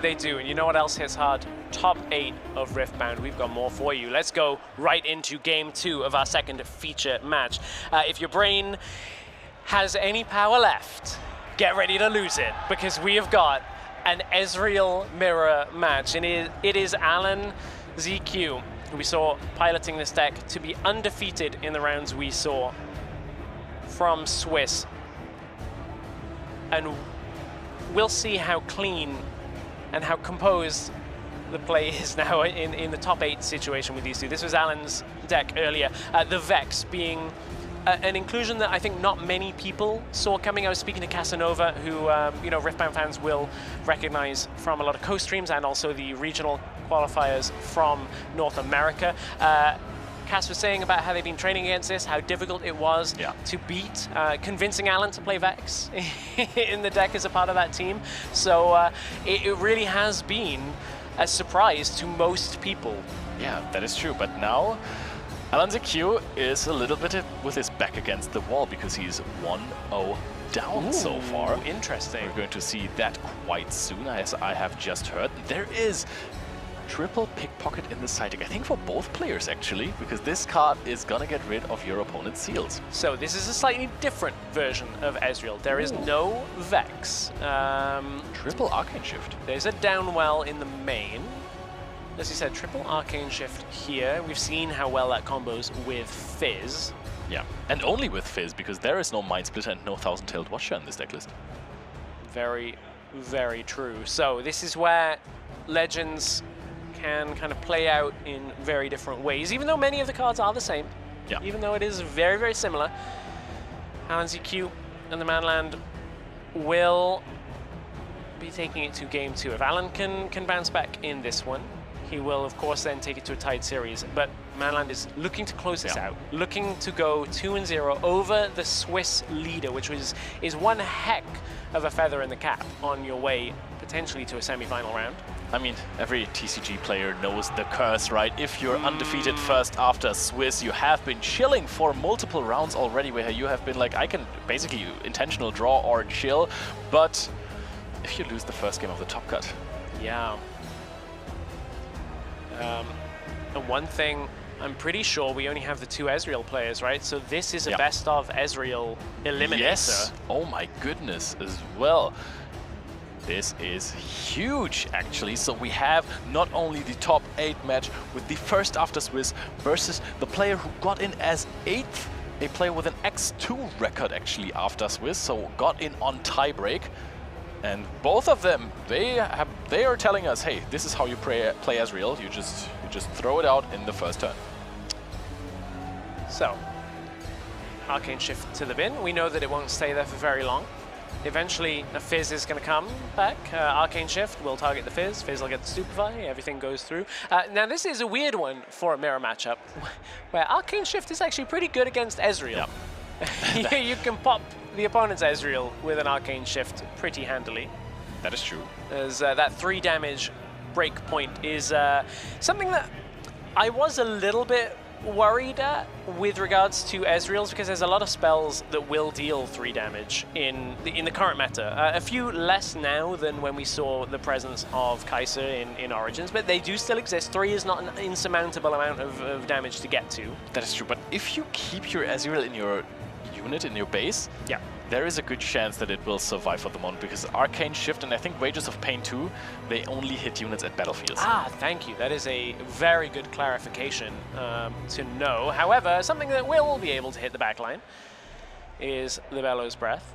They do, and you know what else hits hard? Top 8 of Riftbound. We've got more for you. Let's go right into game 2 of our second feature match. If your brain has any power left, get ready to lose it, because we have got an Ezreal mirror match, and it is Alanzq, who we saw piloting this deck to be undefeated in the rounds we saw from Swiss. And we'll see how clean and how composed the play is now in the top 8 situation with these two. This was Alan's deck earlier. The Vex being an inclusion that I think not many people saw coming. I was speaking to Casanova, who you know, Riftbound fans will recognize from a lot of co-streams and also the regional qualifiers from North America. Cass was saying about how they've been training against this, how difficult it was to beat, convincing Alan to play Vex in the deck as a part of that team. So it really has been a surprise to most people. Yeah, that is true. But now Alanzq is a little bit with his back against the wall because he's 1-0 down so far. Interesting. We're going to see that quite soon, as I have just heard. There is triple pickpocket in the side deck, I think for both players actually, because this card is gonna get rid of your opponent's seals. So this is a slightly different version of Ezreal. There is no Vex. Triple Arcane Shift. There's a downwell in the main. As you said, triple Arcane Shift here. We've seen how well that combos with Fizz. Yeah, and only with Fizz, because there is no Mind Splitter and no Thousand-Tailed Watcher in this deck list. Very, very true. So this is where Legends can kind of play out in very different ways, even though many of the cards are the same. Yeah. Even though it is very, very similar. Alanzq and the Manland will be taking it to game 2. If Alan can bounce back in this one, he will, of course, then take it to a tied series. But Manland is looking to close this out, looking to go 2-0 over the Swiss leader, which is one heck of a feather in the cap on your way potentially to a semi-final round. I mean, every TCG player knows the curse, right? If you're undefeated first after Swiss, you have been chilling for multiple rounds already, where you have been like, I can basically intentional draw or chill, but if you lose the first game of the top cut. Yeah. And one thing, I'm pretty sure we only have the 2 Ezreal players, right? So this is a best of Ezreal eliminator. Yes. Oh my goodness, as well. This is huge, actually. So we have not only the top 8 match with the first after Swiss versus the player who got in as 8th, a player with an X2 record actually after Swiss, so got in on tiebreak. And both of them, they are telling us, hey, this is how you play Ezreal. You just throw it out in the first turn. So, Arcane Shift to the bin. We know that it won't stay there for very long. Eventually, a Fizz is going to come back. Arcane Shift will target the Fizz. Fizz will get the Stupefy. Everything goes through. Now, this is a weird one for a mirror matchup, where Arcane Shift is actually pretty good against Ezreal. Yeah. You can pop the opponent's Ezreal with an Arcane Shift pretty handily. That is true. As that 3 damage breakpoint is something that I was a little bit worried at with regards to Ezreal's, because there's a lot of spells that will deal 3 damage in the current meta. A few less now than when we saw the presence of Kai'Sa in Origins, but they do still exist. 3 is not an insurmountable amount of damage to get to. That is true, but if you keep your Ezreal in your unit, in your base, there is a good chance that it will survive for the moment, because Arcane Shift and I think Wages of Pain too, they only hit units at battlefields. Ah, thank you. That is a very good clarification to know. However, something that will be able to hit the backline is the Bellows Breath.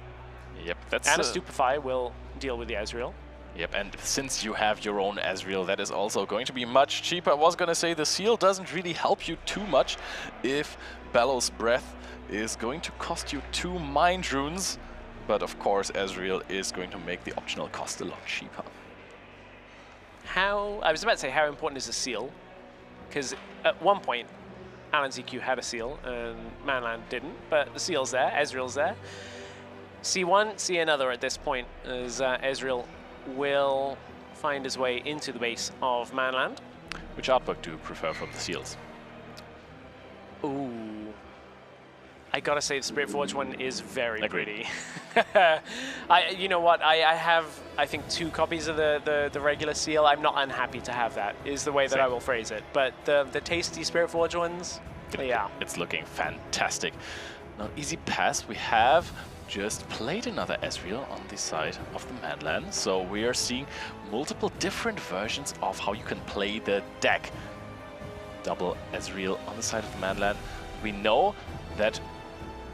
Yep, that's and a Stupefy will deal with the Ezreal. Yep, and since you have your own Ezreal, that is also going to be much cheaper. I was going to say the seal doesn't really help you too much if Bellows Breath is going to cost you 2 Mind Runes, but of course Ezreal is going to make the optional cost a lot cheaper. I was about to say, how important is the seal? Because at one point, Alanzq had a seal and Manland didn't, but the seal's there, Ezreal's there. See one, see another at this point, as Ezreal will find his way into the base of Manland. Which artwork do you prefer from the seals? Ooh. I gotta say, the Spirit Forge one is very Agreed. pretty. You know what? I have, I think, 2 copies of the regular seal. I'm not unhappy to have that, is the way that I will phrase it. But the tasty Spirit Forge ones, yeah. It's looking fantastic. Now, easy pass, we have just played another Ezreal on the side of the ManLand. So we are seeing multiple different versions of how you can play the deck. Double Ezreal on the side of the ManLand. We know that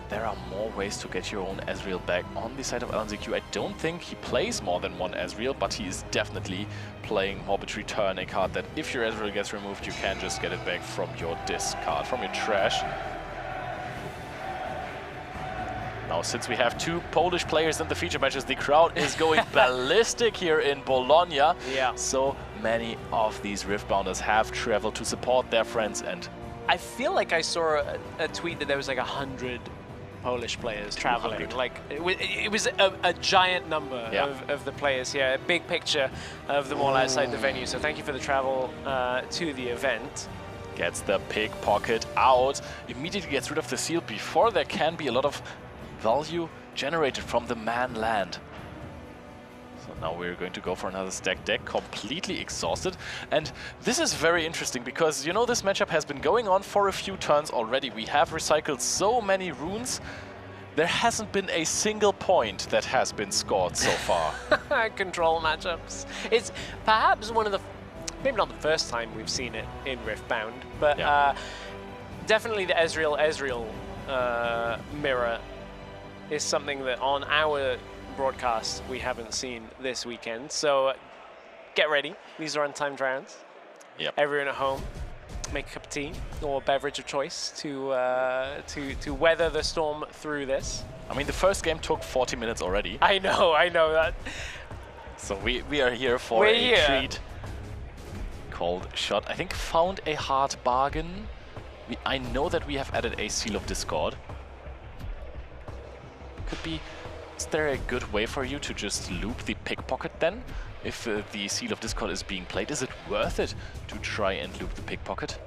there are more ways to get your own Ezreal back on the side of Alanzq. I don't think he plays more than one Ezreal, but he is definitely playing Morbid Return, a card that if your Ezreal gets removed, you can just get it back from your discard, from your trash. Now, since we have 2 Polish players in the feature matches, the crowd is going ballistic here in Bologna. Yeah. So many of these Riftbounders have traveled to support their friends, and I feel like I saw a tweet that there was like 100 Polish players traveling. Like it was a giant number of the players here. A big picture of them all outside the venue. So thank you for the travel to the event. Gets the pickpocket out. Immediately gets rid of the seal before there can be a lot of value generated from the ManLand. So now we're going to go for another stack deck, completely exhausted. And this is very interesting because, you know, this matchup has been going on for a few turns already. We have recycled so many runes. There hasn't been a single point that has been scored so far. Control matchups. It's perhaps one of the, maybe not the first time we've seen it in Riftbound, but definitely the Ezreal mirror is something that on our broadcast we haven't seen this weekend. So get ready. These are untimed rounds. Yep. Everyone at home, make a cup of tea or beverage of choice to weather the storm through this. I mean, the first game took 40 minutes already. I know that. So we are here for a treat. Cold shot. I think found a hard bargain. I know that we have added a Seal of Discord. Could be. Is there a good way for you to just loop the pickpocket then? If the Seal of Discord is being played, is it worth it to try and loop the pickpocket?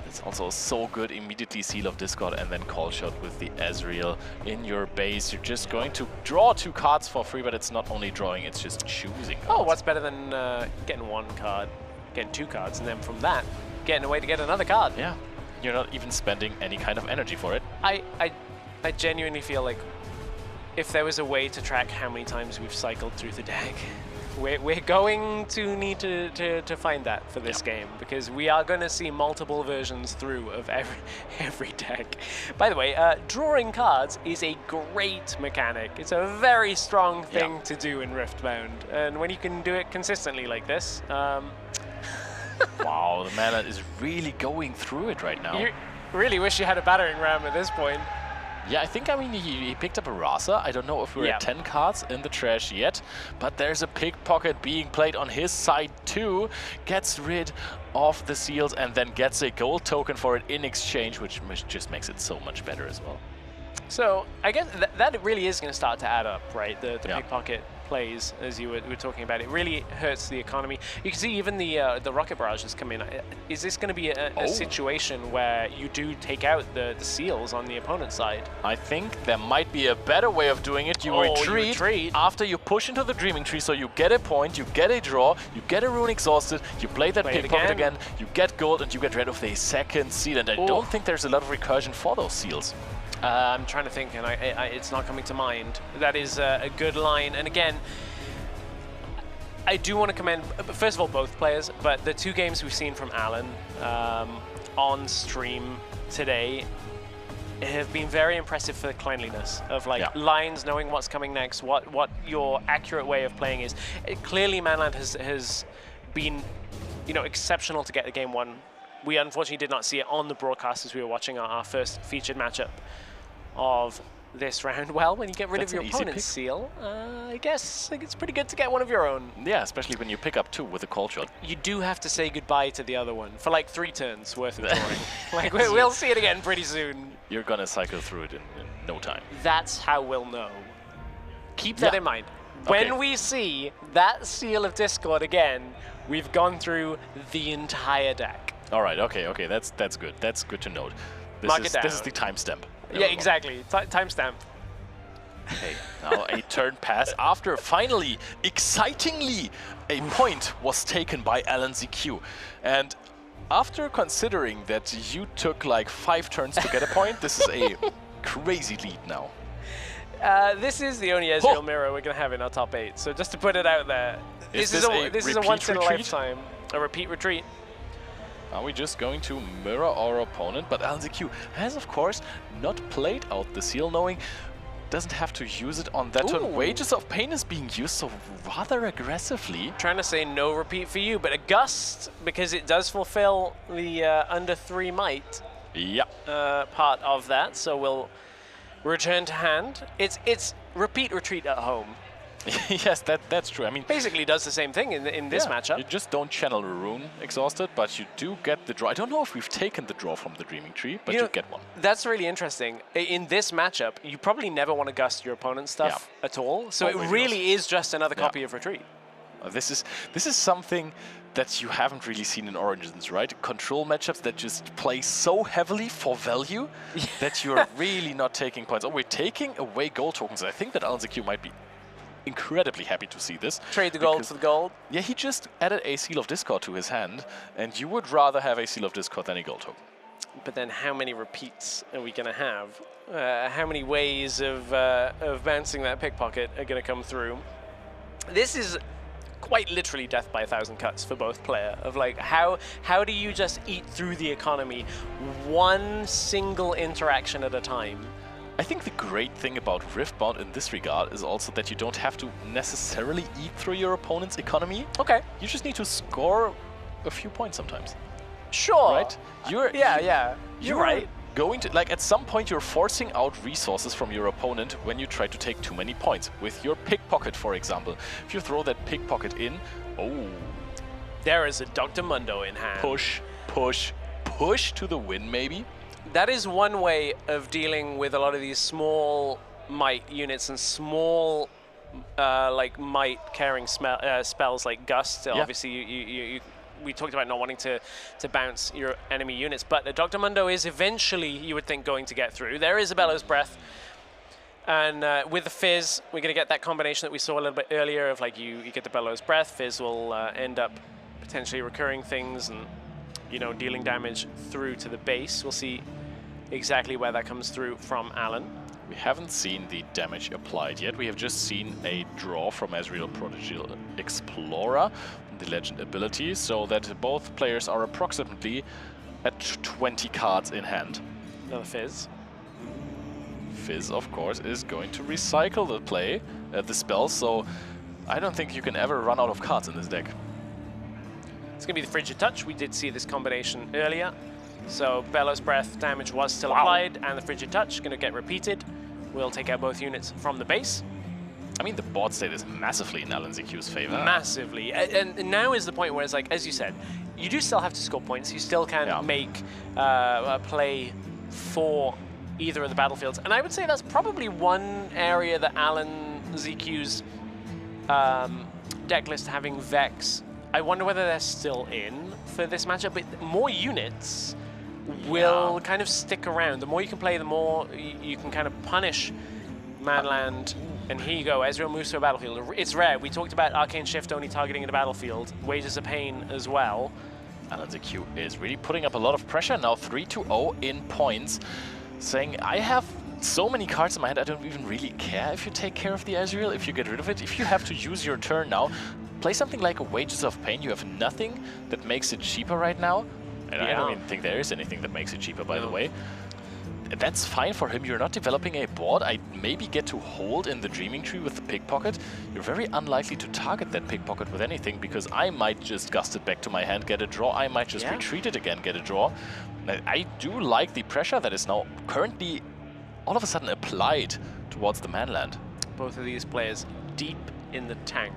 It's also so good. Immediately Seal of Discord and then Call Shot with the Ezreal in your base. You're just going to draw 2 cards for free, but it's not only drawing, it's just choosing cards. Oh, what's better than getting 1 card, getting 2 cards, and then from that, getting a way to get another card? Yeah, you're not even spending any kind of energy for it. I genuinely feel like if there was a way to track how many times we've cycled through the deck, we're going to need to find that for this game, because we are going to see multiple versions through of every deck. By the way, drawing cards is a great mechanic. It's a very strong thing to do in Riftbound, and when you can do it consistently like this, wow, the mana is really going through it right now. You really wish you had a battering ram at this point. Yeah, I think, I mean, he picked up a Rasa. I don't know if we're at 10 cards in the trash yet, but there's a pickpocket being played on his side too. Gets rid of the seals and then gets a gold token for it in exchange, which just makes it so much better as well. So I guess that really is going to start to add up, right? The pickpocket plays, as you were talking about, it really hurts the economy. You can see even the rocket barrages come in. Is this going to be a situation where you do take out the seals on the opponent's side? I think there might be a better way of doing it. You retreat after you push into the Dreaming Tree, so you get a point, you get a draw, you get a rune exhausted, you play that pickpocket again, you get gold, and you get rid of the second seal. And I don't think there's a lot of recursion for those seals. I'm trying to think, and it's not coming to mind. That is a good line. And again, I do want to commend, first of all, both players, but the 2 games we've seen from Alan on stream today have been very impressive for the cleanliness of lines, knowing what's coming next, what your accurate way of playing is. Clearly, ManLand has been, exceptional to get the game 1. We unfortunately did not see it on the broadcast as we were watching our first featured matchup of this round. Well, when you get rid of your opponent's seal, I guess it's pretty good to get one of your own. Yeah, especially when you pick up 2 with a Call Shot. You do have to say goodbye to the other one for like 3 turns worth of drawing. We'll see it again pretty soon. You're gonna cycle through it in no time. That's how we'll know. Keep that in mind. When we see that Seal of Discord again, we've gone through the entire deck. All right, okay, that's good. That's good to note. Mark it down. This is the timestamp. Yeah, exactly. Timestamp. Okay, now a turn pass after finally, excitingly, a point was taken by Alanzq. And after considering that you took like 5 turns to get a point, this is a crazy lead now. This is the only Ezreal mirror we're going to have in our top 8. So just to put it out there, this is a once in a lifetime, a repeat retreat. Are we just going to mirror our opponent? But Alanzq has, of course, not played out the seal, knowing doesn't have to use it on that turn. Wages of Pain is being used so rather aggressively. Trying to say no repeat for you, but a Gust, because it does fulfill the under 3 might part of that. So we'll return to hand. It's repeat retreat at home. Yes, that's true. I mean, basically does the same thing in this matchup. You just don't channel Rune exhausted, but you do get the draw. I don't know if we've taken the draw from the Dreaming Tree, but you get one. That's really interesting. In this matchup, you probably never want to gust your opponent's stuff at all. So it really is just another copy of Retreat. This is something that you haven't really seen in Origins, right? Control matchups that just play so heavily for value that you're really not taking points. Oh, we're taking away gold tokens. I think that Alanzq might be incredibly happy to see this. Trade the gold for the gold. Yeah, he just added a Seal of Discord to his hand, and you would rather have a Seal of Discord than a gold token. But then how many repeats are we going to have? How many ways of bouncing that pickpocket are going to come through? This is quite literally death by 1,000 cuts for both player. Of like, how do you just eat through the economy one single interaction at a time? I think the great thing about Riftbound in this regard is also that you don't have to necessarily eat through your opponent's economy. Okay. You just need to score a few points sometimes. Sure. Right? You're right. Going to, like, at some point you're forcing out resources from your opponent when you try to take too many points. With your pickpocket, for example. If you throw that pickpocket in, there is a Dr. Mundo in hand. Push, push, push to the win, maybe. That is one way of dealing with a lot of these small might units and small like might carrying spells like Gust. Obviously, we talked about not wanting to bounce your enemy units, but the Dr. Mundo is eventually, you would think, going to get through. There is a Bellows Breath, and with the Fizz, we're going to get that combination that we saw a little bit earlier of like you get the Bellows Breath, Fizz will end up potentially recurring things and dealing damage through to the base. We'll see exactly where that comes through from Alan. We haven't seen the damage applied yet. We have just seen a draw from Ezreal Prodigy Explorer, the legend ability, so that both players are approximately at 20 cards in hand. Another Fizz. Fizz, of course, is going to recycle the spell, so I don't think you can ever run out of cards in this deck. It's going to be the Frigid Touch. We did see this combination earlier. So Bellows Breath damage was still applied, and the Frigid Touch going to get repeated. We'll take out both units from the base. I mean, the board state is massively in Alanzq's favor. Massively. And now is the point where it's like, as you said, you do still have to score points. You still can make a play for either of the battlefields. And I would say that's probably one area that Alanzq's deck list having Vex, I wonder whether they're still in for this matchup. But more units will kind of stick around. The more you can play, the more you can kind of punish Manland. And here you go, Ezreal moves to a battlefield. It's rare. We talked about Arcane Shift only targeting the battlefield. Wages of Pain as well. Alanzq is really putting up a lot of pressure now, 3-0 in points, saying, I have so many cards in my hand, I don't even really care if you take care of the Ezreal, if you get rid of it. If you have to use your turn now, play something like a Wages of Pain. You have nothing that makes it cheaper right now. And I don't even think there is anything that makes it cheaper, by the way. That's fine for him. You're not developing a board. I maybe get to hold in the Dreaming Tree with the Pickpocket. You're very unlikely to target that Pickpocket with anything, because I might just gust it back to my hand, get a draw. I might just retreat it again, get a draw. I do like the pressure that is now currently all of a sudden applied towards the Manland. Both of these players deep in the tank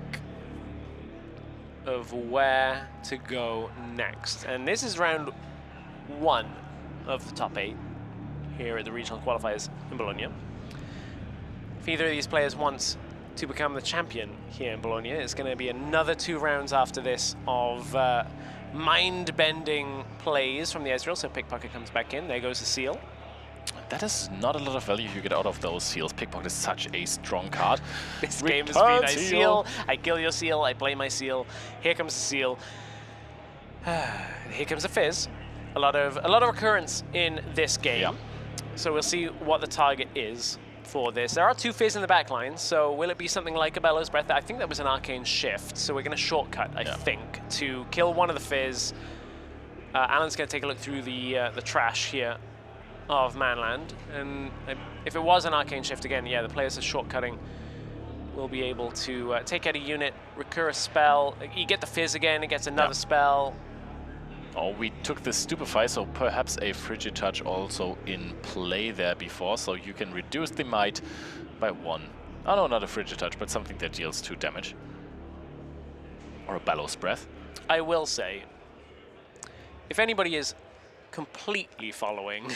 of where to go next. And this is round 1 of the top 8 here at the regional qualifiers in Bologna. If either of these players wants to become the champion here in Bologna, it's going to be another 2 rounds after this of mind-bending plays from the Ezreal. So Pickpocket comes back in. There goes the seal. That is not a lot of value you get out of those seals. Pickpocket is such a strong card. This game has been, I seal, I kill your seal, I play my seal. Here comes the seal. Here comes a fizz. A lot of recurrence in this game. Yeah. So we'll see what the target is for this. There are 2 fizz in the back line, so will it be something like a Bellows Breath? I think that was an arcane shift, so we're going to shortcut, I think, to kill one of the fizz. Alan's going to take a look through the trash here of Manland, and if it was an arcane shift again, yeah, the players are shortcutting. Will be able to take out a unit, recur a spell. You get the fizz again, it gets another spell. Oh, we took the Stupefy, so perhaps a Frigid Touch also in play there before, so you can reduce the might by 1. Oh no, not a Frigid Touch, but something that deals 2 damage. Or a Bellows Breath. I will say, if anybody is completely following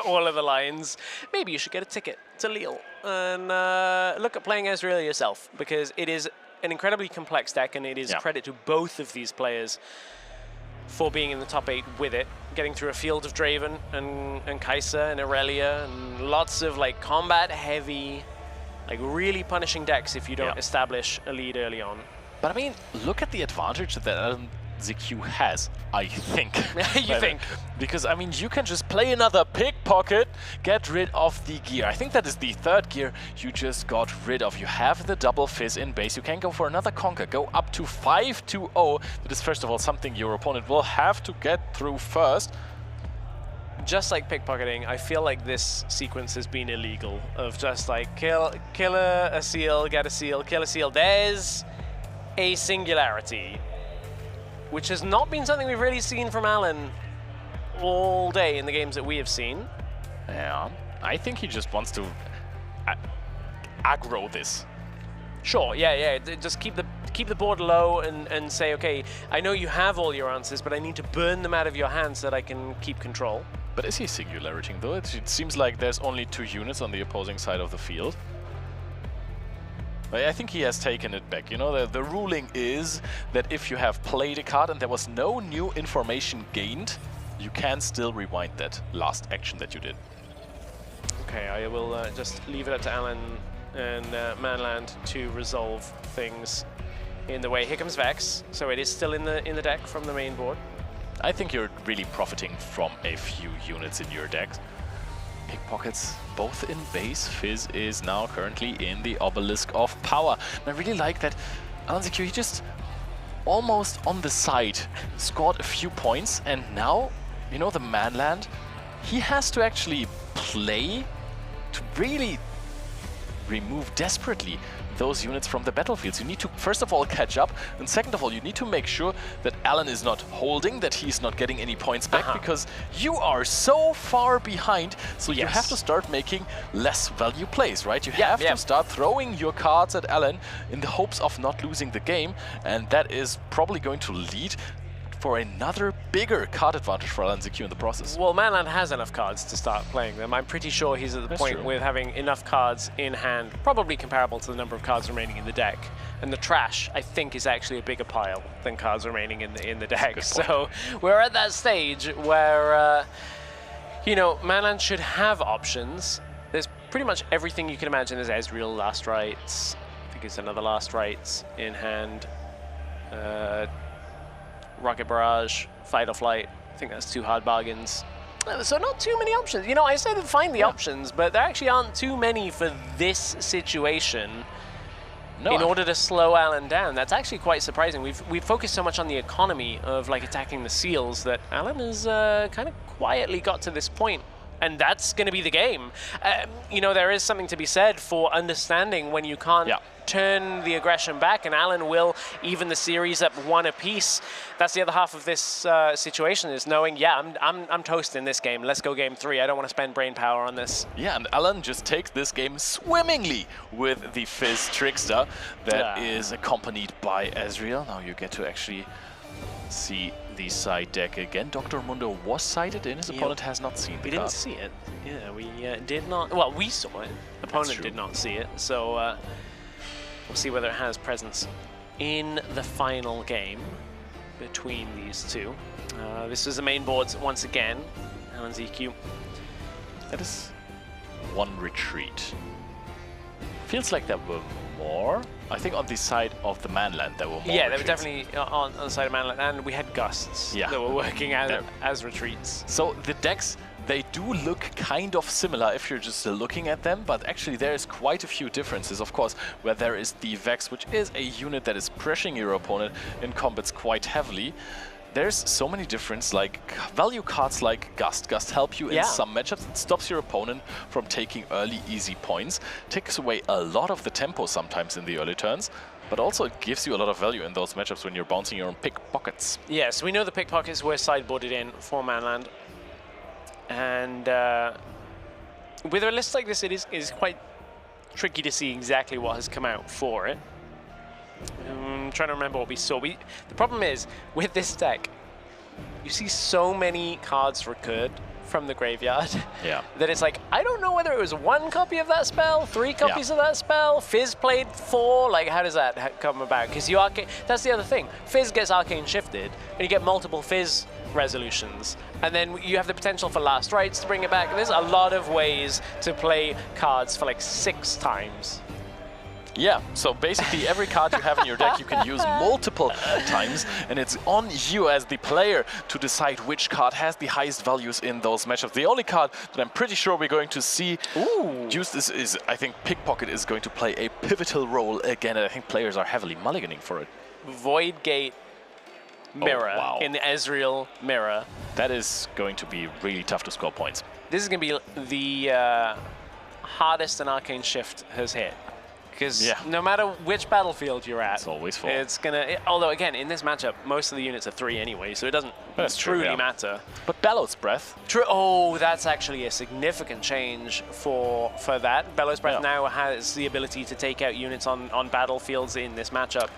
all of the lines, maybe you should get a ticket to Lille and look at playing Ezreal yourself, because it is an incredibly complex deck, and it is credit to both of these players for being in the top 8 with it, getting through a field of Draven and Kai'Sa and Aurelia and lots of like combat heavy, like really punishing decks if you don't establish a lead early on. But I mean, look at the advantage that Alanzq has, I think. You think? Because, I mean, you can just play another Pickpocket, get rid of the gear. I think that is the 3rd gear you just got rid of. You have the double fizz in base. You can go for another Conquer, go up to 5-2-0. That is, first of all, something your opponent will have to get through first. Just like pickpocketing, I feel like this sequence has been illegal, of just like kill a seal, get a seal, kill a seal. There's a singularity, which has not been something we've really seen from Alan all day in the games that we have seen. Yeah, I think he just wants to aggro this. Sure, yeah. Just keep the board low and say, okay, I know you have all your answers, but I need to burn them out of your hands so that I can keep control. But is he singularitying though? It seems like there's only 2 units on the opposing side of the field. I think he has taken it back. You know, the ruling is that if you have played a card and there was no new information gained, you can still rewind that last action that you did. Okay, I will just leave it up to Alan and Manland to resolve things in the way. Here comes Vex, so it is still in the deck from the main board. I think you're really profiting from a few units in your deck. Pickpockets both in base. Fizz is now currently in the Obelisk of Power. And I really like that Alanzq, he just almost on the side scored a few points, and now, you know, the Manland, he has to actually play to really remove desperately those units from the battlefields. You need to, first of all, catch up, and second of all, you need to make sure that Alan is not holding, that he's not getting any points back, because you are so far behind, so you have to start making less value plays, right? You have to start throwing your cards at Alan in the hopes of not losing the game, and that is probably going to lead for another bigger card advantage for Alanzq in the process. Well, Manland has enough cards to start playing them. I'm pretty sure he's at the point with having enough cards in hand, probably comparable to the number of cards remaining in the deck. And the trash, I think, is actually a bigger pile than cards remaining in the deck. So we're at that stage where, you know, Manland should have options. There's pretty much everything you can imagine. There's Ezreal, Last Rites. I think it's another Last Rites in hand. Rocket Barrage, Fight or Flight. I think that's 2 hard bargains. So not too many options. You know, I say to find the options, but there actually aren't too many for this situation in order to slow Alan down. That's actually quite surprising. We've focused so much on the economy of like attacking the seals that Alan has kind of quietly got to this point. And that's going to be the game. You know, there is something to be said for understanding when you can't turn the aggression back, and Alan will even the series up 1 apiece. That's the other half of this situation, is knowing, I'm toast in this game. Let's go game 3. I don't want to spend brain power on this. Yeah, and Alan just takes this game swimmingly with the Fizz Trickster that is accompanied by Ezreal. Now you get to actually see the side deck again. Dr. Mundo was sighted in. His opponent has not seen the card. We didn't see it. Yeah, we did not. Well, we saw it. The opponent did not see it. So we'll see whether it has presence in the final game between these two. This is the main boards once again. Alanzq That is one retreat. Feels like there were more. I think on the side of the mainland there were more Yeah, retreats. they were definitely on the side of mainland, and we had gusts that were working as retreats. So the decks, they do look kind of similar if you're just looking at them, but actually there is quite a few differences, of course, where there is the Vex, which is a unit that is pressuring your opponent in combats quite heavily. There's so many different value cards like Gust. Gust help you in some matchups. It stops your opponent from taking early easy points, takes away a lot of the tempo sometimes in the early turns, but also it gives you a lot of value in those matchups when you're bouncing your own pickpockets. Yeah, so we know the pickpockets were sideboarded in for Manland. And with a list like this, it is quite tricky to see exactly what has come out for it. I'm trying to remember what we saw. The problem is, with this deck, you see so many cards recurred from the graveyard that it's like, I don't know whether it was 1 copy of that spell, 3 copies of that spell, Fizz played 4, like how does that come about? Because that's the other thing, Fizz gets arcane shifted, and you get multiple Fizz resolutions, and then you have the potential for last rites to bring it back. There's a lot of ways to play cards for like 6 times. Yeah, so basically every card you have in your deck you can use multiple times, and it's on you as the player to decide which card has the highest values in those matchups. The only card that I'm pretty sure we're going to see used is I think Pickpocket is going to play a pivotal role again, and I think players are heavily mulliganing for it. Void Gate Mirror in the Ezreal Mirror. That is going to be really tough to score points. This is going to be the hardest an Arcane Shift has hit. Because no matter which battlefield you're at, it's always 4. It's gonna. Although again, in this matchup, most of the units are 3 anyway, so it doesn't truly matter. But Bellows Breath. Oh, that's actually a significant change for that. Bellows Breath now has the ability to take out units on battlefields in this matchup,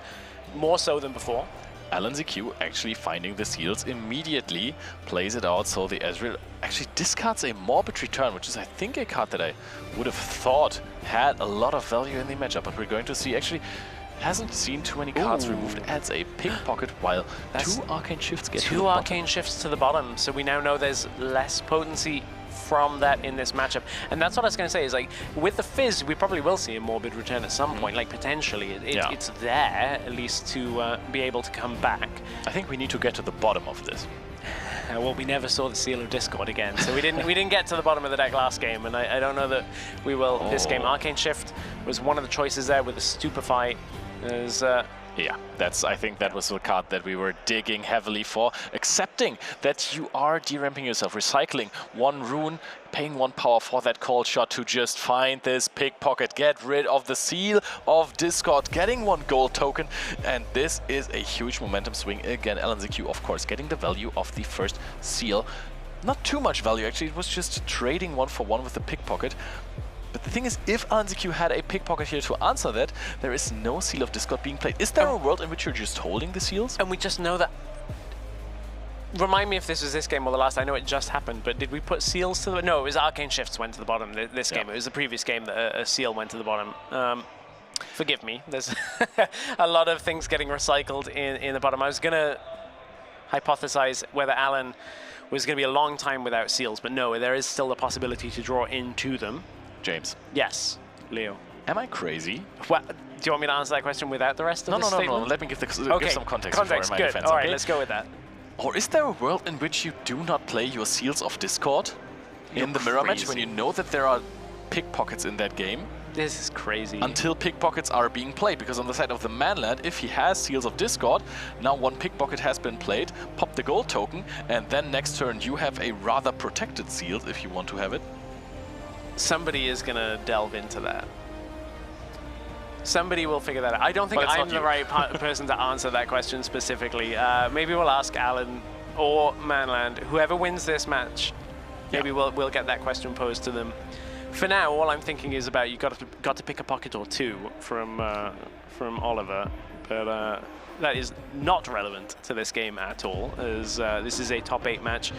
more so than before. Alanzq actually finding the seals immediately, plays it out, so the Ezreal actually discards a Morbid Return, which is I think a card that I would have thought had a lot of value in the matchup, but we're going to see actually hasn't seen too many cards removed, adds a Pickpocket, while 2 Arcane Shifts get 2 Arcane Shifts to the bottom, so we now know there's less potency from that in this matchup. And that's what I was going to say, is like, with the Fizz, we probably will see a Morbid Return at some point, like potentially. It's there, at least, to be able to come back. I think we need to get to the bottom of this. Well, we never saw the Seal of Discord again, so we didn't get to the bottom of the deck last game, and I don't know that we will this game. Arcane Shift was one of the choices there with the Stupefy. Yeah, I think that was the card that we were digging heavily for, accepting that you are deramping yourself, recycling 1 rune, paying 1 power for that cold shot to just find this Pickpocket, get rid of the Seal of Discord, getting 1 gold token, and this is a huge momentum swing again. Alanzq, of course, getting the value of the first Seal. Not too much value, actually, it was just trading 1 for 1 with the Pickpocket. But the thing is, if Alanzq had a Pickpocket here to answer that, there is no Seal of Discord being played. Is there a world in which you're just holding the seals? And we just know that. Remind me if this was this game or the last. I know it just happened, but did we put seals to the... No, it was Arcane Shifts went to the bottom this game. It was the previous game that a seal went to the bottom. Forgive me, there's a lot of things getting recycled in the bottom. I was going to hypothesize whether Alan was going to be a long time without seals, but no, there is still the possibility to draw into them. James. Yes, Leo. Am I crazy? Well, do you want me to answer that question without the rest of the statement? No. Let me give some context before my good. defense. All right, let's go with that. Or is there a world in which you do not play your Seals of Discord in the mirror match when you know that there are Pickpockets in that game? This is crazy. Until Pickpockets are being played, because on the side of the Manland, if he has Seals of Discord, now 1 Pickpocket has been played, pop the gold token, and then next turn you have a rather protected Seals if you want to have it. Somebody is going to delve into that. Somebody will figure that out. I don't think I'm the right person to answer that question specifically. Maybe we'll ask Alan or Manland. Whoever wins this match, maybe we'll get that question posed to them. For now, all I'm thinking is about you got to pick a pocket or 2 from Oliver, but that is not relevant to this game at all, as this is a top 8 match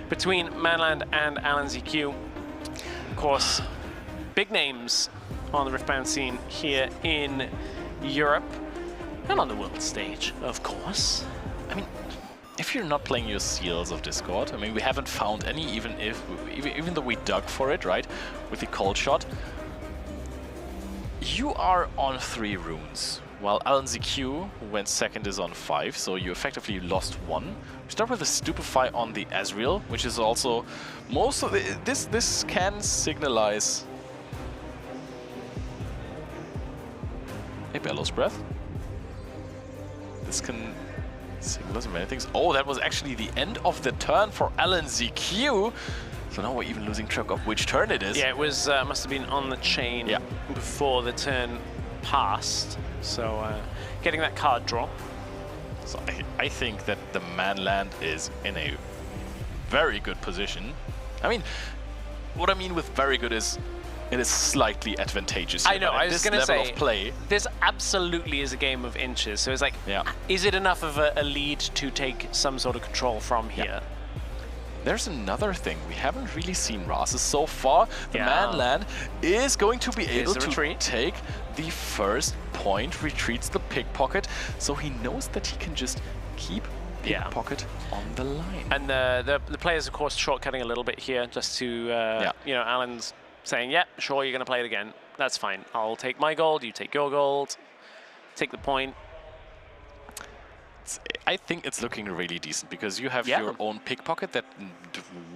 between Manland and Alanzq. Of course, big names on the Riftbound scene here in Europe and on the world stage, of course. I mean, if if you're not playing your Seals of Discord, I mean, we haven't found any, even though we dug for it, right, with the Cold Shot, you are on 3 runes, while Alanzq, who went second, is on 5, so you effectively lost 1. We start with a Stupefy on the Ezreal, which is also most of this can signalize a Bellows Breath. This can signalize many things. Oh, that was actually the end of the turn for Alanzq. So now we're even losing track of which turn it is. Yeah, it was must have been on the chain before the turn passed. So getting that card draw. So I think that the Manland is in a very good position. I mean, what I mean with very good is it is slightly advantageous here. I know, I was going to say, of play, this absolutely is a game of inches. So it's like, is it enough of a lead to take some sort of control from here? Yeah. There's another thing. We haven't really seen Rases so far. The Manland is going to be able to take the first point, retreats the pickpocket, so he knows that he can just keep pickpocket on the line. And the players, of course, shortcutting a little bit here, just to, you know, Alan's saying, yeah, sure, you're going to play it again. That's fine. I'll take my gold, you take your gold, take the point. I think it's looking really decent because you have your own pickpocket that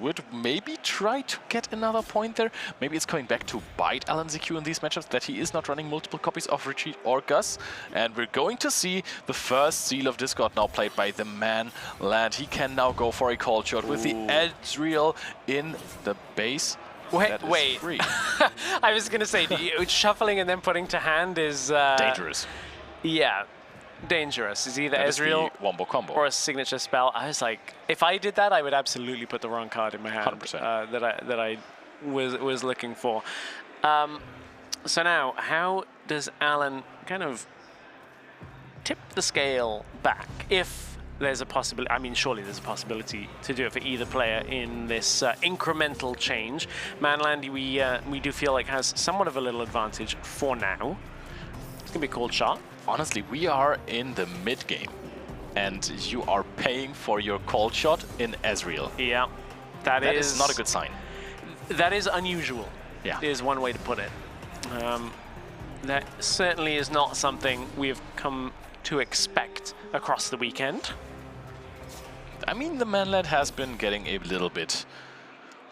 would maybe try to get another point there. Maybe it's coming back to bite Alanzq in these matchups, that he is not running multiple copies of Retreat or Gus. And we're going to see the first Seal of Discord now played by the ManLand. He can now go for a Cold Shot with the Ezreal in the base. Wait. Free. I was going to say, shuffling and then putting to hand is... dangerous. Yeah. Dangerous. Is either Ezreal wombo combo or a signature spell. I was like, if I did that, I would absolutely put the wrong card in my hand. 100%. That I was looking for. So now, how does Alan kind of tip the scale back if there's a possibility? I mean, surely there's a possibility to do it for either player in this incremental change. ManLand, we do feel like has somewhat of a little advantage for now. It's gonna be a Cold Shot. Honestly, we are in the mid game, and you are paying for your Cold Shot in Ezreal. Yeah, that is not a good sign. That is unusual. Yeah, is one way to put it. That certainly is not something we've come to expect across the weekend. I mean, the ManLand has been getting a little bit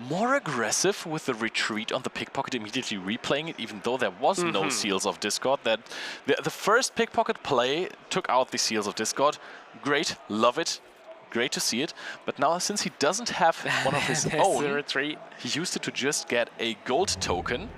more aggressive with the retreat on the pickpocket, immediately replaying it, even though there was no Seals of Discord. That the first pickpocket play took out the Seals of Discord. Great, love it, great to see it. But now, since he doesn't have one of his own, retreat. He used it to just get a gold token,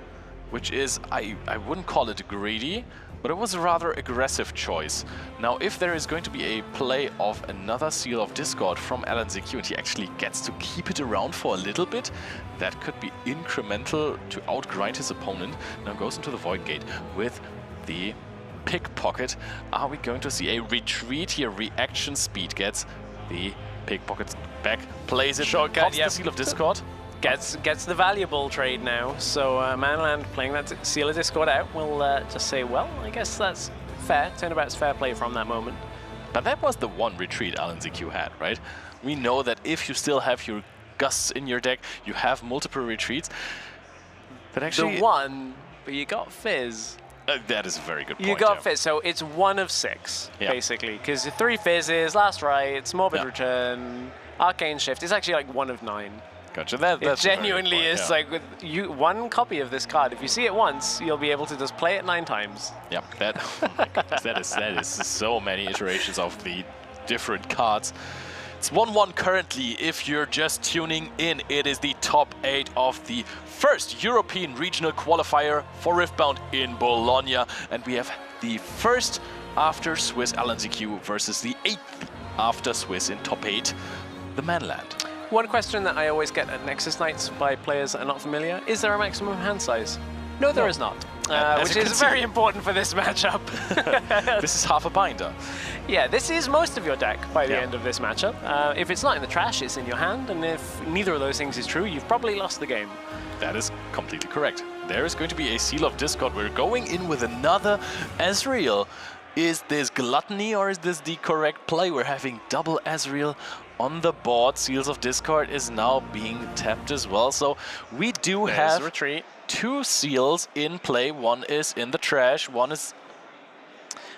which is, I wouldn't call it greedy, but it was a rather aggressive choice. Now, if there is going to be a play of another Seal of Discord from Alanzq and he actually gets to keep it around for a little bit, that could be incremental to outgrind his opponent. Now goes into the Void Gate with the pickpocket. Are we going to see a retreat here? Reaction speed gets the pickpocket back, plays it, pops the Seal of Discord. Gets the valuable trade now, so ManLand playing that Seal of Discord out will just say, well, I guess that's fair. Turnabout's fair play from that moment. But that was the one retreat Alanzq had, right? We know that if you still have your Gusts in your deck, you have multiple retreats. But actually, the one, but you got Fizz. That is a very good point. You got Fizz, so it's 1 of 6, basically, because 3 Fizzes, Last Rites, Morbid Return, Arcane Shift. It's actually like 1 of 9. Gotcha. It genuinely is like with one copy of this card. If you see it once, you'll be able to just play it 9 times. Yep. Oh my goodness, that is so many iterations of the different cards. It's 1-1 currently. If you're just tuning in, it is the top 8 of the first European regional qualifier for Riftbound in Bologna, and we have the first after Swiss Alanzq versus the 8th after Swiss in top 8, the ManLand. One question that I always get at Nexus Nights by players that are not familiar, is there a maximum hand size? No, there is not, which is very important for this matchup. This is half a binder. Yeah, this is most of your deck by the end of this matchup. If it's not in the trash, it's in your hand, and if neither of those things is true, you've probably lost the game. That is completely correct. There is going to be a Seal of Discord. We're going in with another Ezreal. Is this gluttony or is this the correct play? We're having double Ezreal on the board. Seals of Discord is now being tapped as well. So we do have retreat. 2 seals in play. One is in the trash, one is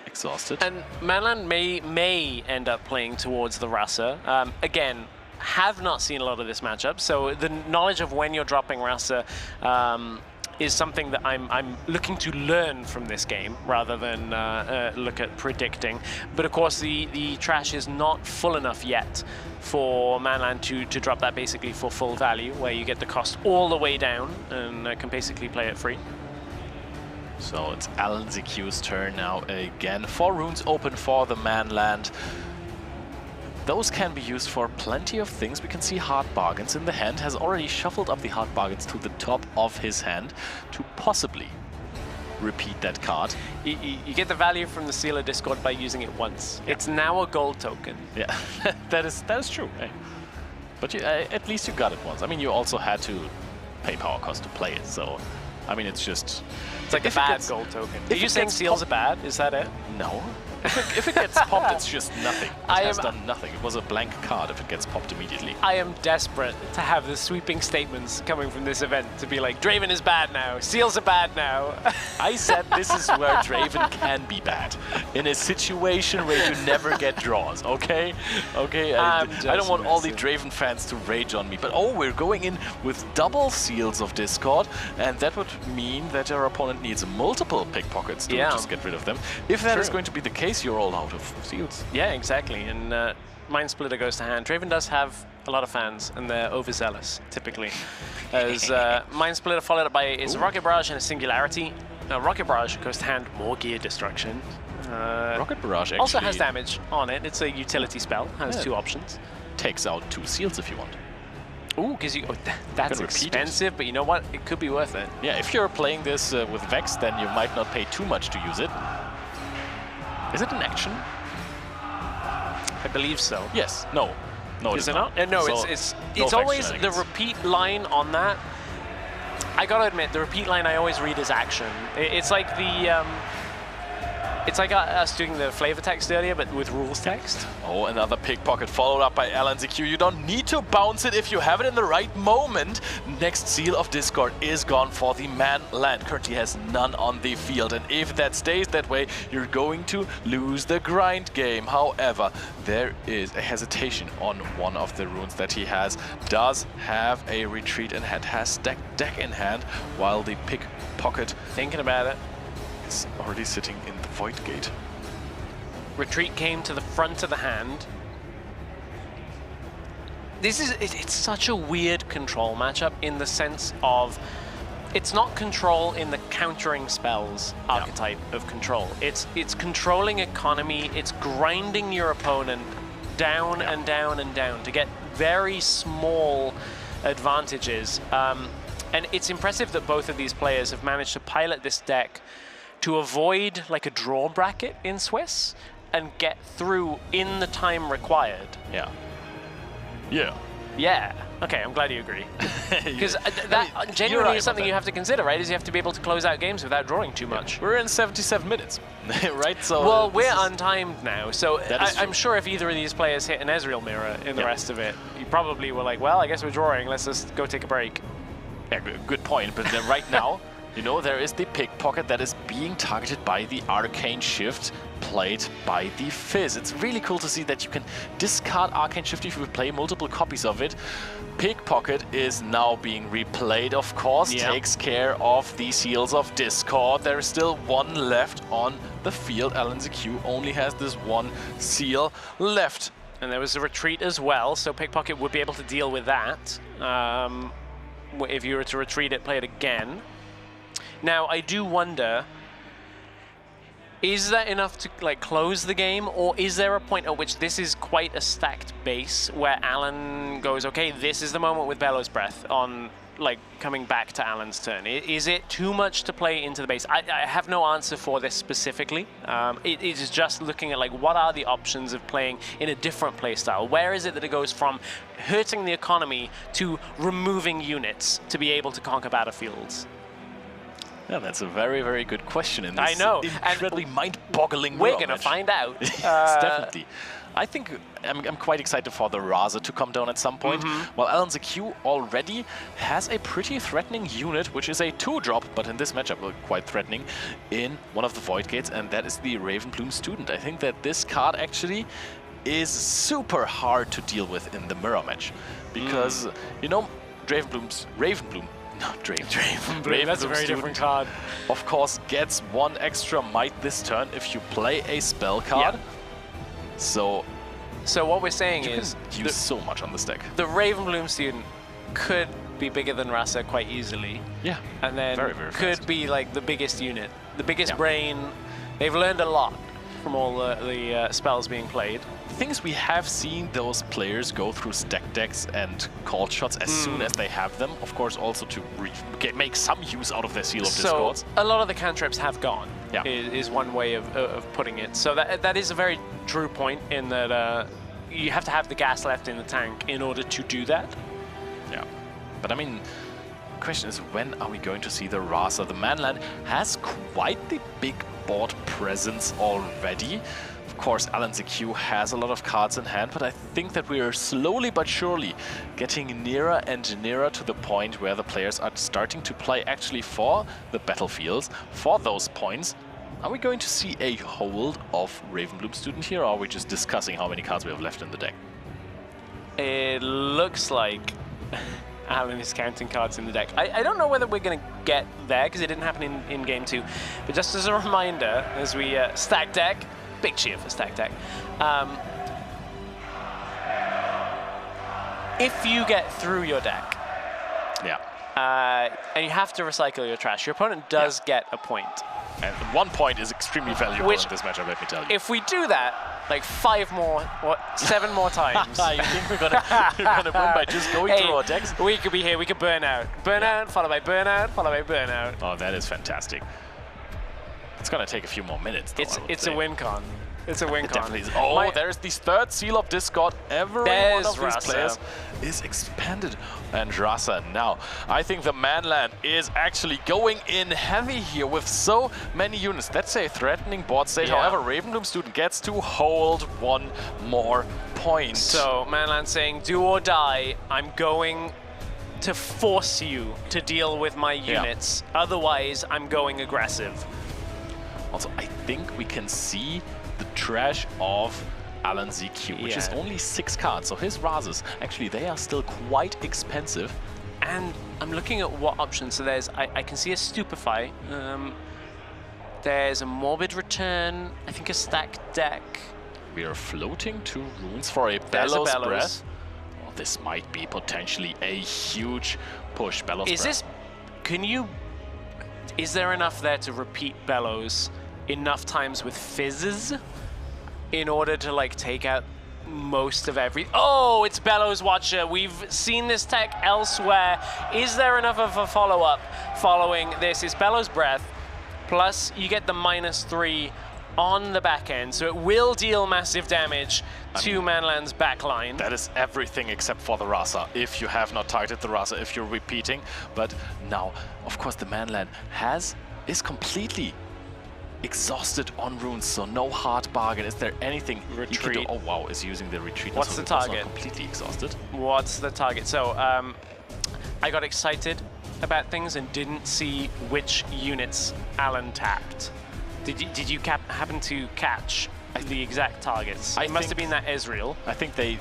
exhausted. And ManLand may end up playing towards the Rasa. Again, have not seen a lot of this matchup, so the knowledge of when you're dropping Rasa is something that I'm looking to learn from this game rather than look at predicting. But of course, the trash is not full enough yet for ManLand to drop that basically for full value, where you get the cost all the way down and can basically play it free. So it's Alanzq's turn now again. 4 runes open for the ManLand. Those can be used for plenty of things. We can see hard bargains in the hand. Has already shuffled up the hard bargains to the top of his hand to possibly repeat that card. You get the value from the Seal of Discord by using it once. Yeah. It's now a gold token. Yeah, that is true. Hey. But at least you got it once. I mean, you also had to pay power cost to play it. So, I mean, it's just... It's like a bad gold token. Are you saying Seals are bad? Is that it? No. If it gets popped, it's just nothing. It has done nothing. It was a blank card if it gets popped immediately. I am desperate to have the sweeping statements coming from this event to be like, Draven is bad now, Seals are bad now. I said this is where Draven can be bad. In a situation where you never get draws, okay? Okay, I don't want all the Draven fans to rage on me. But oh, we're going in with double Seals of Discord, and that would mean that your opponent needs multiple pickpockets to just get rid of them. If that is going to be the case, you're all out of seals. Yeah, exactly. And Mind Splitter goes to hand. Draven does have a lot of fans, and they're overzealous, typically. As Mind Splitter followed up by is a Rocket Barrage and a Singularity. Rocket Barrage goes to hand, more gear destruction. Rocket Barrage actually also has damage on it. It's a utility spell, has 2 options. Takes out 2 seals if you want. Ooh, gives you... that's expensive, but you know what? It could be worth it. Yeah, if you're playing this with Vex, then you might not pay too much to use it. Is it an action? I believe so. Yes. No. No, is it not? No, so it's always the repeat line on that. I gotta admit, the repeat line I always read as action. It's like the... It's like us doing the flavor text earlier, but with rules text. Oh, another pickpocket followed up by Alanzq. You don't need to bounce it if you have it in the right moment. Next Seal of Discord is gone for the ManLand. Currently has none on the field, and if that stays that way, you're going to lose the grind game. However, there is a hesitation on one of the runes that he has. Does have a retreat in hand, has stacked deck in hand, while the pickpocket, thinking about it, is already sitting in the Void Gate. Retreat came to the front of the hand. It's such a weird control matchup in the sense of it's not control in the countering spells archetype of control. It's controlling economy, it's grinding your opponent down and down and down to get very small advantages. And it's impressive that both of these players have managed to pilot this deck to avoid like a draw bracket in Swiss and get through in the time required. Yeah. Yeah. Yeah. Okay, I'm glad you agree. Because that genuinely is something you have to consider, right? Is you have to be able to close out games without drawing too much. We're in 77 minutes, right? So well, we're untimed now, so I'm sure if either of these players hit an Ezreal mirror in the rest of it, you probably were like, well, I guess we're drawing, let's just go take a break. Yeah, good point, but then right now, you know, there is the pickpocket that is being targeted by the Arcane Shift, played by the Fizz. It's really cool to see that you can discard Arcane Shift if you play multiple copies of it. Pickpocket is now being replayed, of course, takes care of the Seals of Discord. There is still one left on the field. Alanzq only has this one seal left. And there was a retreat as well, so Pickpocket would be able to deal with that. If you were to retreat it, play it again. Now, I do wonder, is that enough to like close the game, or is there a point at which this is quite a stacked base where Alan goes, okay, this is the moment with Bellows Breath on like coming back to Alan's turn? Is it too much to play into the base? I have no answer for this specifically. It is just looking at like what are the options of playing in a different play style. Where is it that it goes from hurting the economy to removing units to be able to conquer battlefields? Yeah, that's a very, very good question in I this know. incredibly mind-boggling We're mirror going to match. find out. Yes, definitely. I think I'm quite excited for the Raza to come down at some point. While Alanzq already has a pretty threatening unit, which is a 2-drop, but in this matchup quite threatening, in one of the Void Gates, and that is the Ravenbloom Student. I think that this card actually is super hard to deal with in the mirror match. Because, you know, Ravenbloom, That's a very different card. Of course, gets 1 extra might this turn if you play a spell card. Yeah. So what we're saying you is can use so much on this deck. the Ravenbloom Student could be bigger than Rasa quite easily. Yeah. And then very, very could fast. be like the biggest unit, the biggest brain. They've learned a lot from all the spells being played. The thing is, we have seen those players go through stack decks and called shots as soon as they have them. Of course, also to make some use out of their Seal of Discords. A lot of the cantrips have gone, Yeah. is one way of putting it. So that is a very true point in that you have to have the gas left in the tank in order to do that. Yeah. But I mean, the question is, when are we going to see the Raza? The Manland has quite the big board presence already. Of course, Alanzq has a lot of cards in hand, but I think that we are slowly but surely getting nearer and nearer to the point where the players are starting to play actually for the battlefields, for those points. Are we going to see a hold of Ravenbloom Student here, or are we just discussing how many cards we have left in the deck? It looks like Alan is counting cards in the deck. I don't know whether we're going to get there, because it didn't happen in Game 2. But just as a reminder, as we stack deck, big cheer for stack deck. If you get through your deck, and you have to recycle your trash, your opponent does get a point. And 1 point is extremely valuable in this matchup, let me tell you. If we do that, like 7 more times. You think we're gonna win by just going through our decks? We could be here, we could burn out. Burn out, followed by burnout, followed by burnout. Oh, that is fantastic. It's gonna take a few more minutes, though, It's a win con. It's a win con. Definitely is. Oh, there's the 3rd Seal of Discord. Every one of these players is expanded. And Rasa now. I think the Manland is actually going in heavy here with so many units. That's a threatening board state. However, Ravenbloom Student gets to hold 1 more point. So, Manland saying, do or die, I'm going to force you to deal with my units. Otherwise, I'm going aggressive. Also, I think we can see the trash of Alanzq, which is only 6 cards. So his Razas, actually, they are still quite expensive. And I'm looking at what options. So there's, I can see a Stupefy. There's a Morbid Return. I think a stacked deck. We are floating 2 runes for a Bellows Breath. Oh, this might be potentially a huge push. Bellows Breath. Is there enough there to repeat Bellows enough times with fizzes in order to like take out most of every... Oh, it's Bellows Watcher. We've seen this tech elsewhere. Is there enough of a follow-up following this? Is Bellows Breath, plus you get the -3 on the back end, so it will deal massive damage to Manland's backline. That is everything except for the Rasa, if you have not targeted the Rasa, if you're repeating. But now, of course, the Manland is completely exhausted on runes, so no hard bargain. Is there anything Retreat? You can do? Oh wow, is using the retreat. What's the target? Completely exhausted. What's the target? So I got excited about things and didn't see which units Alan tapped. Did you happen to catch the exact targets? It must have been that Ezreal. I think they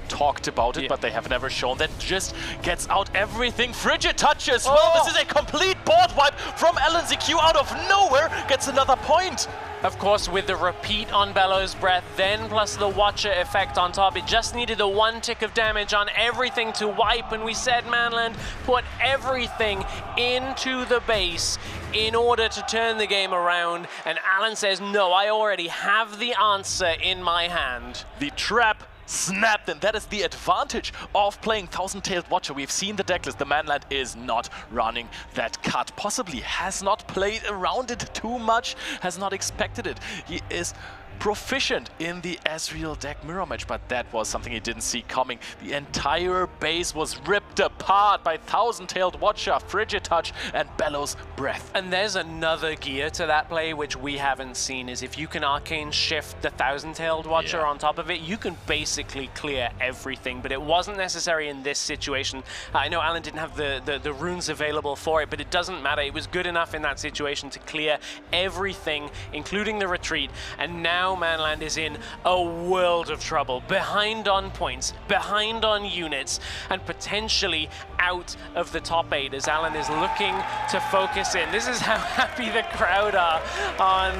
talked about it, but they have never shown. That just gets out everything. Frigid Touch as well. This is a complete board wipe from Alanzq out of nowhere. Gets another point. Of course, with the repeat on Bellows Breath, then plus the Watcher effect on top, it just needed the 1 tick of damage on everything to wipe, and we said, Manland, put everything into the base in order to turn the game around, and Alan says, no, I already have the answer in my hand. The trap snapped, and that is the advantage of playing Thousand-Tailed Watcher. We've seen the decklist. The Manland is not running that cut. Possibly has not played around it too much, has not expected it. He is proficient in the Ezreal deck mirror match, but that was something he didn't see coming. The entire base was ripped ripped apart by Thousand-Tailed Watcher, Frigid Touch, and Bellows Breath. And there's another gear to that play which we haven't seen, is if you can Arcane Shift the Thousand-Tailed Watcher on top of it, you can basically clear everything, but it wasn't necessary in this situation. I know Alan didn't have the runes available for it, but it doesn't matter. It was good enough in that situation to clear everything, including the retreat, and now ManLand is in a world of trouble, behind on points, behind on units, and potentially out of the top 8 as Alan is looking to focus in. This is how happy the crowd are on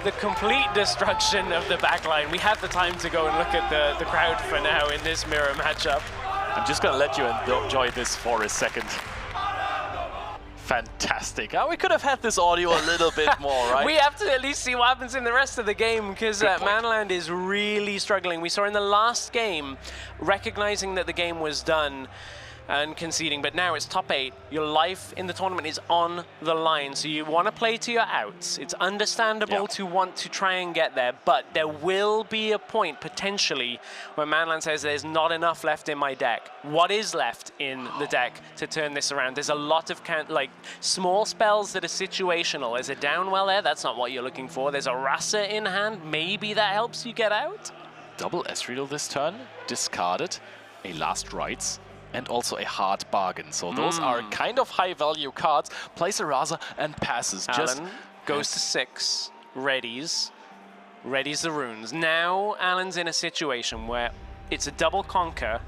the complete destruction of the backline. We have the time to go and look at the crowd for now in this mirror matchup. I'm just gonna let you enjoy this for a second. Fantastic. We could have had this audio a little bit more, right? We have to at least see what happens in the rest of the game, because ManLand is really struggling. We saw in the last game, recognizing that the game was done and conceding, but now it's top 8. Your life in the tournament is on the line, so you want to play to your outs. It's understandable to want to try and get there, but there will be a point potentially where ManLand says there's not enough left in my deck. What is left in the deck to turn this around? There's a lot of like small spells that are situational. There's a Downwell there, that's not what you're looking for. There's a Rasa in hand, maybe that helps you get out. Double Ezreal this turn, discarded, a Last Rites, and also a Hard Bargain. So those are kind of high-value cards. Plays a Rasa and passes. Alan goes to 6, readies the runes. Now Alan's in a situation where it's a double conquer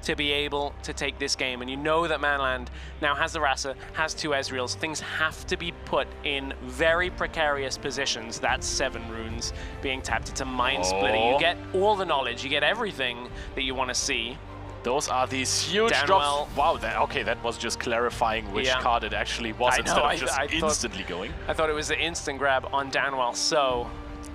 to be able to take this game, and you know that ManLand now has the Rasa, has 2 Ezreals. Things have to be put in very precarious positions. That's 7 runes being tapped. It's a Mind Splitter. You get all the knowledge, you get everything that you want to see. Those are these huge drops. Wow, that was just clarifying which card it actually was instead of just instantly going. I thought it was the instant grab on Downwell, so...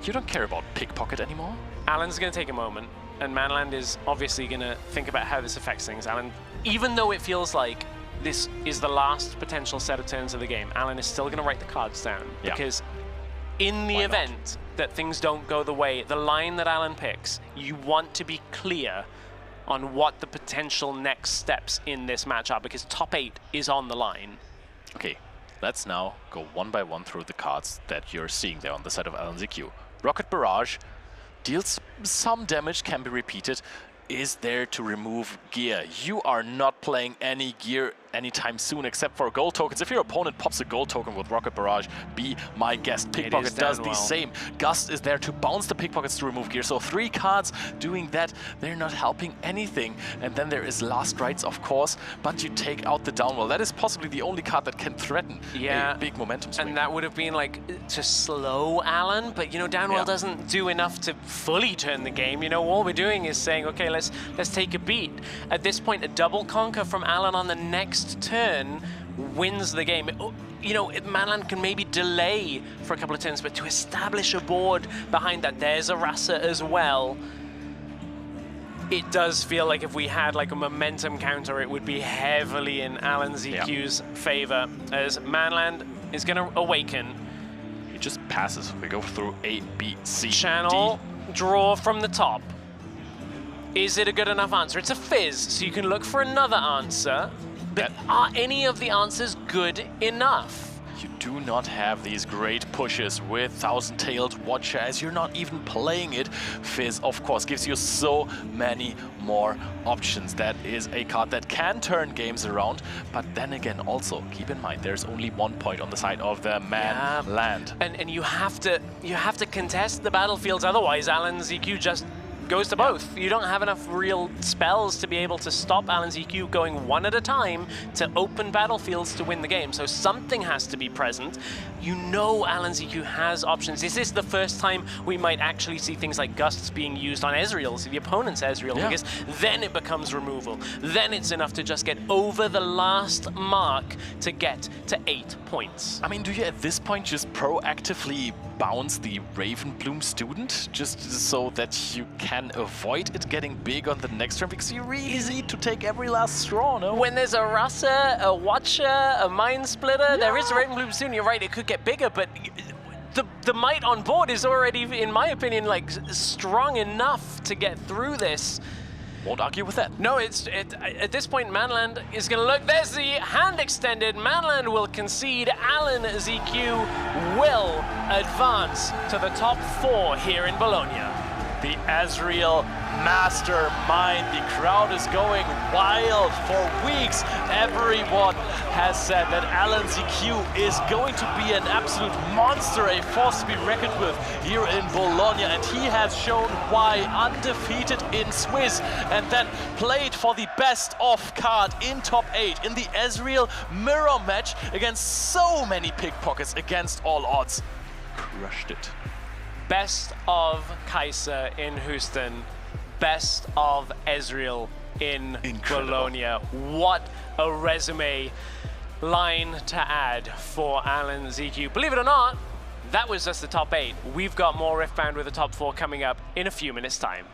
You don't care about Pickpocket anymore? Alan's going to take a moment, and ManLand is obviously going to think about how this affects things. Alan, even though it feels like this is the last potential set of turns of the game, Alan is still going to write the cards down, because in the event that things don't go the way, the line that Alan picks, you want to be clear on what the potential next steps in this match are, because top 8 is on the line. Okay, let's now go one by one through the cards that you're seeing there on the side of Alanzq. Rocket Barrage deals some damage, can be repeated, is there to remove gear. You are not playing any gear anytime soon except for gold tokens. If your opponent pops a gold token with Rocket Barrage, be my guest. Pickpocket does the same. Gust is there to bounce the pickpockets to remove gear. So 3 cards doing that, they're not helping anything. And then there is Last Rites, of course, but you take out the Downwell. That is possibly the only card that can threaten a big momentum swing. And that would have been like to slow Alan, but you know, Downwell doesn't do enough to fully turn the game. You know, all we're doing is saying, okay, let's take a beat. At this point, a double conquer from Alan on the next turn wins the game. You know, ManLand can maybe delay for a couple of turns, but to establish a board behind that, there's a Rasa as well. It does feel like if we had like a momentum counter, it would be heavily in Alanzq's favor, as ManLand is going to awaken. He just passes. We go through A, B, C, Channel, D. draw from the top. Is it a good enough answer? It's a fizz, so you can look for another answer. But are any of the answers good enough? You do not have these great pushes with Thousand-Tailed Watcher, as you're not even playing it. Fizz, of course, gives you so many more options. That is a card that can turn games around, but then again, also keep in mind there's only 1 point on the side of the ManLand. And you have to contest the battlefields, otherwise Alanzq just goes to both. You don't have enough real spells to be able to stop Alanzq going one at a time to open battlefields to win the game. So something has to be present. You know Alanzq has options. This is the first time we might actually see things like Gusts being used on Ezreal, so the opponent's Ezreal, because then it becomes removal. Then it's enough to just get over the last mark to get to 8 points. I mean, do you at this point just proactively bounce the Ravenbloom student just so that you can avoid it getting big on the next turn? Because you really need to take every last straw, no? When there's a Rasa, a Watcher, a Mind Splitter, there is a Ravenbloom student, you're right, it could get bigger, but the might on board is already, in my opinion, like strong enough to get through this. Won't argue with that. No, at this point, Manland is going to look. There's the hand extended. Manland will concede. Alanzq will advance to the top 4 here in Bologna. The Ezreal mastermind. The crowd is going wild for weeks. Everyone has said that Alanzq is going to be an absolute monster, a force to be reckoned with here in Bologna, and he has shown why. Undefeated in Swiss, and then played for the best of card in top 8 in the Ezreal mirror match against so many pickpockets against all odds. Crushed it. Best of Kaiser in Houston, best of Ezreal in Bologna. What a resume line to add for Alanzq. Believe it or not, that was just the top 8. We've got more Riftbound with the top 4 coming up in a few minutes' time.